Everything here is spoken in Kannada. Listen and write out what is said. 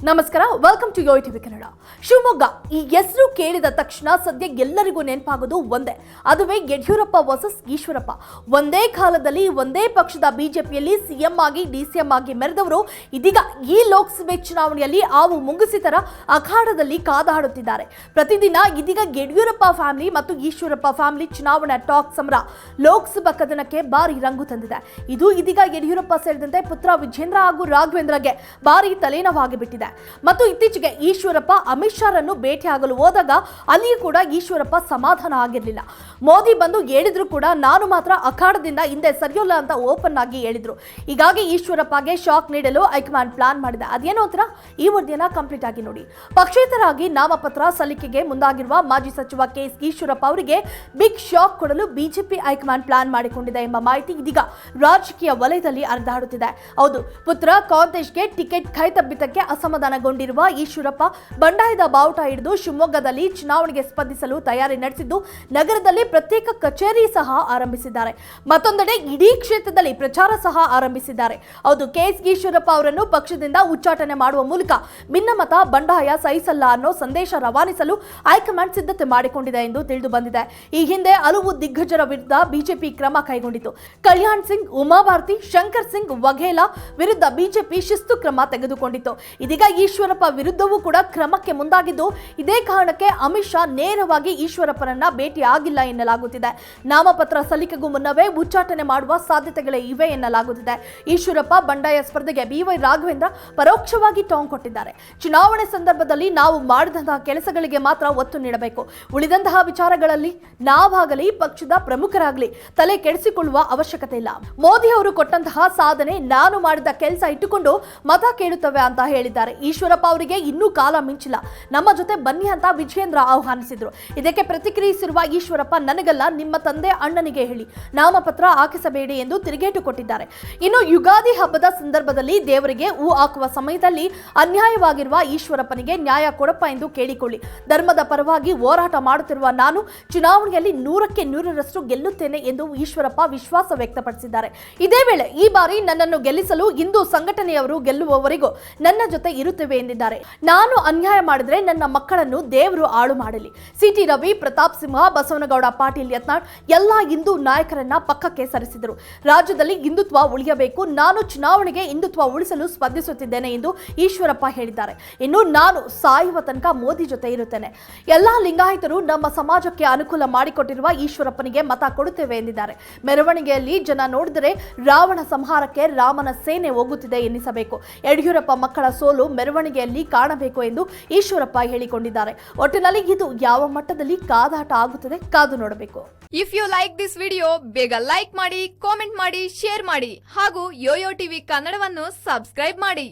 ನಮಸ್ಕಾರ, welcome to Yoyo TV Kannada. Shivamogga ಈ ಹೆಸರು ಕೇಳಿದ ತಕ್ಷಣ ಸದ್ಯ ಎಲ್ಲರಿಗೂ ನೆನಪಾಗೋದು ಒಂದೇ, ಅದುವೇ ಯಡಿಯೂರಪ್ಪ ವರ್ಸಸ್ ಈಶ್ವರಪ್ಪ. ಒಂದೇ ಕಾಲದಲ್ಲಿ ಒಂದೇ ಪಕ್ಷದ ಬಿಜೆಪಿಯಲ್ಲಿ ಸಿಎಂ ಆಗಿ ಡಿಸಿಎಂ ಆಗಿ ಮೆರೆದವರು ಇದೀಗ ಈ ಲೋಕಸಭೆ ಚುನಾವಣೆಯಲ್ಲಿ ಆವು ಮುಂಗುಸಿ ತರ ಅಖಾಡದಲ್ಲಿ ಕಾದಾಡುತ್ತಿದ್ದಾರೆ. ಪ್ರತಿದಿನ ಇದೀಗ ಯಡಿಯೂರಪ್ಪ ಫ್ಯಾಮಿಲಿ ಮತ್ತು ಈಶ್ವರಪ್ಪ ಫ್ಯಾಮಿಲಿ ಚುನಾವಣಾ ಟಾಕ್ ಸಮರ ಲೋಕಸಭಾ ಕದನಕ್ಕೆ ಭಾರಿ ರಂಗು ತಂದಿದೆ. ಇದು ಇದೀಗ ಯಡಿಯೂರಪ್ಪ ಸೇರಿದಂತೆ ಪುತ್ರ ವಿಜೇಂದ್ರ ಹಾಗೂ ರಾಘವೇಂದ್ರಗೆ ಭಾರಿ ತಲೆನೋವಾಗಿ ಬಿಟ್ಟಿದೆ. ಮತ್ತು ಇತ್ತೀಚೆಗೆ ಈಶ್ವರಪ್ಪ ಅಮಿತ್ ಶಾರನ್ನು ಭೇಟಿಯಾಗಲು ಹೋದಾಗ ಅಲ್ಲಿಯೂ ಕೂಡ ಈಶ್ವರಪ್ಪ ಸಮಾಧಾನ ಆಗಿರಲಿಲ್ಲ. ಮೋದಿ ಬಂದು ಹೇಳಿದ್ರು ಕೂಡ ನಾನು ಮಾತ್ರ ಅಖಾಡದಿಂದ ಹಿಂದೆ ಸರಿಯೋಲ್ಲ ಅಂತ ಓಪನ್ ಆಗಿ ಹೇಳಿದ್ರು. ಹೀಗಾಗಿ ಈಶ್ವರಪ್ಪಗೆ ಶಾಕ್ ನೀಡಲು ಹೈಕಮಾಂಡ್ ಪ್ಲಾನ್ ಮಾಡಿದೆ. ಅದೇನೋ ಅಂತರ ಈ ವರದಿಯನ್ನ ಕಂಪ್ಲೀಟ್ ಆಗಿ ನೋಡಿ. ಪಕ್ಷೇತರಾಗಿ ನಾಮಪತ್ರ ಸಲ್ಲಿಕೆಗೆ ಮುಂದಾಗಿರುವ ಮಾಜಿ ಸಚಿವ ಕೆಎಸ್ ಈಶ್ವರಪ್ಪ ಅವರಿಗೆ ಬಿಗ್ ಶಾಕ್ ಕೊಡಲು ಬಿಜೆಪಿ ಹೈಕಮಾಂಡ್ ಪ್ಲಾನ್ ಮಾಡಿಕೊಂಡಿದೆ ಎಂಬ ಮಾಹಿತಿ ಇದೀಗ ರಾಜಕೀಯ ವಲಯದಲ್ಲಿ ಹರಿದಾಡುತ್ತಿದೆ. ಹೌದು, ಪುತ್ರ ಕಾಂತೇಶ್ಗೆ ಟಿಕೆಟ್ ಕೈತಬ್ಬಿದ್ದಕ್ಕೆ ಅಸಮಾಧಾನಗೊಂಡಿರುವ ಈಶ್ವರಪ್ಪ ಬಂಡಾಯದ ಬಾವುಟ ಹಿಡಿದು ಶಿವಮೊಗ್ಗದಲ್ಲಿ ಚುನಾವಣೆಗೆ ಸ್ಪರ್ಧಿಸಲು ತಯಾರಿ ನಡೆಸಿದ್ದು, ನಗರದಲ್ಲಿ ಪ್ರತ್ಯೇಕ ಕಚೇರಿ ಸಹ ಆರಂಭಿಸಿದ್ದಾರೆ. ಮತ್ತೊಂದೆಡೆ ಇಡೀ ಕ್ಷೇತ್ರದಲ್ಲಿ ಪ್ರಚಾರ ಸಹ ಆರಂಭಿಸಿದ್ದಾರೆ. ಹೌದು, ಕೆಎಸ್ ಈಶ್ವರಪ್ಪ ಅವರನ್ನು ಪಕ್ಷದಿಂದ ಉಚ್ಚಾಟನೆ ಮಾಡುವ ಮೂಲಕ ಭಿನ್ನಮತ ಬಂಡಾಯ ಸಹಿಸಲ್ಲ ಅನ್ನೋ ಸಂದೇಶ ರವಾನಿಸಲು ಹೈಕಮಾಂಡ್ ಸಿದ್ಧತೆ ಮಾಡಿಕೊಂಡಿದೆ ಎಂದು ತಿಳಿದು ಬಂದಿದೆ. ಈ ಹಿಂದೆ ಹಲವು ದಿಗ್ಗಜರ ವಿರುದ್ಧ ಬಿಜೆಪಿ ಕ್ರಮ ಕೈಗೊಂಡಿತು. ಕಲ್ಯಾಣ್ ಸಿಂಗ್, ಉಮಾಭಾರತಿ, ಶಂಕರ್ ಸಿಂಗ್ ವಘೇಲಾ ವಿರುದ್ಧ ಬಿಜೆಪಿ ಶಿಸ್ತು ಕ್ರಮ ತೆಗೆದುಕೊಂಡಿತ್ತು. ಇದೀಗ ಈಶ್ವರಪ್ಪ ವಿರುದ್ಧವೂ ಕೂಡ ಕ್ರಮಕ್ಕೆ ಮುಂದಾಗಿದ್ದು, ಇದೇ ಕಾರಣಕ್ಕೆ ಅಮಿತ್ ಶಾ ನೇರವಾಗಿ ಈಶ್ವರಪ್ಪರನ್ನ ಭೇಟಿ ಆಗಿಲ್ಲ ಎನ್ನಲಾಗುತ್ತಿದೆ. ನಾಮಪತ್ರ ಸಲ್ಲಿಕೆಗೂ ಮುನ್ನವೇ ಉಚ್ಚಾಟನೆ ಮಾಡುವ ಸಾಧ್ಯತೆಗಳೇ ಇವೆ ಎನ್ನಲಾಗುತ್ತಿದೆ. ಈಶ್ವರಪ್ಪ ಬಂಡಾಯ ಸ್ಪರ್ಧೆಗೆ ಬಿವೈ ರಾಘವೇಂದ್ರ ಪರೋಕ್ಷವಾಗಿ ಟಾಂಗ್ ಕೊಟ್ಟಿದ್ದಾರೆ. ಚುನಾವಣೆ ಸಂದರ್ಭದಲ್ಲಿ ನಾವು ಮಾಡಿದಂತಹ ಕೆಲಸಗಳಿಗೆ ಮಾತ್ರ ಒತ್ತು ನೀಡಬೇಕು, ಉಳಿದಂತಹ ವಿಚಾರಗಳಲ್ಲಿ ನಾವಾಗಲಿ ಪಕ್ಷದ ಪ್ರಮುಖರಾಗಲಿ ತಲೆ ಕೆಡಿಸಿಕೊಳ್ಳುವ ಅವಶ್ಯಕತೆ ಇಲ್ಲ. ಮೋದಿ ಅವರು ಕೊಟ್ಟಂತಹ ಸಾಧನೆ ನಾನು ಮಾಡಿದ ಕೆಲಸ ಇಟ್ಟುಕೊಂಡು ಮತ ಕೇಳುತ್ತವೆ ಅಂತ ಹೇಳಿದ್ದಾರೆ. ಈಶ್ವರಪ್ಪ ಅವರಿಗೆ ಇನ್ನೂ ಕಾಲ ಮಿಂಚಿಲ್ಲ, ನಮ್ಮ ಜೊತೆ ಬನ್ನಿ ಅಂತ ವಿಜೇಂದ್ರ ಆಹ್ವಾನಿಸಿದ್ರು. ಇದಕ್ಕೆ ಪ್ರತಿಕ್ರಿಯಿಸಿರುವ ಈಶ್ವರಪ್ಪ, ನನಗಲ್ಲ ನಿಮ್ಮ ತಂದೆ ಅಣ್ಣನಿಗೆ ಹೇಳಿ ನಾಮಪತ್ರ ಹಾಕಿಸಬೇಡಿ ಎಂದು ತಿರುಗೇಟು ಕೊಟ್ಟಿದ್ದಾರೆ. ಇನ್ನು ಯುಗಾದಿ ಹಬ್ಬದ ಸಂದರ್ಭದಲ್ಲಿ ದೇವರಿಗೆ ಹೂ ಹಾಕುವ ಸಮಯದಲ್ಲಿ ಅನ್ಯಾಯವಾಗಿರುವ ಈಶ್ವರಪ್ಪನಿಗೆ ನ್ಯಾಯ ಕೊಡಪ್ಪ ಎಂದು ಕೇಳಿಕೊಳ್ಳಿ. ಧರ್ಮದ ಪರವಾಗಿ ಹೋರಾಟ ಮಾಡುತ್ತಿರುವ ನಾನು ಚುನಾವಣೆಯಲ್ಲಿ 100ಕ್ಕೆ 100ರಷ್ಟು ಗೆಲ್ಲುತ್ತೇನೆ ಎಂದು ಈಶ್ವರಪ್ಪ ವಿಶ್ವಾಸ ವ್ಯಕ್ತಪಡಿಸಿದ್ದಾರೆ. ಇದೇ ವೇಳೆ ಈ ಬಾರಿ ನನ್ನನ್ನು ಗೆಲ್ಲಿಸಲು ಹಿಂದೂ ಸಂಘಟನೆಯವರು ಗೆಲ್ಲುವವರೆಗೂ ನನ್ನ ಜೊತೆ ಇರುತ್ತೇವೆ ಎಂದಿದ್ದಾರೆ. ನಾನು ಅನ್ಯಾಯ ಮಾಡಿದ್ರೆ ನನ್ನ ಮಕ್ಕಳನ್ನು ದೇವರು ಹಾಳು ಮಾಡಲಿ. ಸಿಟಿ ರವಿ, ಪ್ರತಾಪ್ ಸಿಂಹ, ಬಸವನಗೌಡ ಪಾಟೀಲ್ ಯತ್ನಾಳ್ ಎಲ್ಲಾ ಹಿಂದೂ ನಾಯಕರನ್ನ ಪಕ್ಕಕ್ಕೆ ಸರಿಸಿದರು. ರಾಜ್ಯದಲ್ಲಿ ಹಿಂದುತ್ವ ಉಳಿಯಬೇಕು, ನಾನು ಚುನಾವಣೆಗೆ ಹಿಂದುತ್ವ ಉಳಿಸಲು ಸ್ಪರ್ಧಿಸುತ್ತಿದ್ದೇನೆ ಎಂದು ಈಶ್ವರಪ್ಪ ಹೇಳಿದ್ದಾರೆ. ಇನ್ನು ನಾನು ಸಾಯುವ ತನಕ ಮೋದಿ ಜೊತೆ ಇರುತ್ತೇನೆ. ಎಲ್ಲಾ ಲಿಂಗಾಯತರು ನಮ್ಮ ಸಮಾಜಕ್ಕೆ ಅನುಕೂಲ ಮಾಡಿಕೊಟ್ಟಿರುವ ಈಶ್ವರಪ್ಪನಿಗೆ ಮತ ಕೊಡುತ್ತೇವೆ ಎಂದಿದ್ದಾರೆ. ಮೆರವಣಿಗೆಯಲ್ಲಿ ಜನ ನೋಡಿದರೆ ರಾವಣ ಸಂಹಾರಕ್ಕೆ ರಾಮನ ಸೇನೆ ಹೋಗುತ್ತಿದೆ ಎನ್ನಿಸಬೇಕು. ಯಡಿಯೂರಪ್ಪ ಮಕ್ಕಳ ಸೋಲು ಮೆರವಣಿಗೆಯಲ್ಲಿ ಕಾಣಬೇಕು ಎಂದು ಈಶ್ವರಪ್ಪ ಹೇಳಿಕೊಂಡಿದ್ದಾರೆ. ಒಟ್ಟಿನಲ್ಲಿ ಇದು ಯಾವ ಮಟ್ಟದಲ್ಲಿ ಕಾದಾಟ ಆಗುತ್ತದೆ ಕಾದು ನೋಡಬೇಕು. If you like this video, ಬೇಗ ಲೈಕ್ ಮಾಡಿ, ಕಾಮೆಂಟ್ ಮಾಡಿ, ಶೇರ್ ಮಾಡಿ ಹಾಗೂ ಯೋಯೋ ಟಿವಿ ಕನ್ನಡವನ್ನು ಸಬ್ಸ್ಕ್ರೈಬ್ ಮಾಡಿ.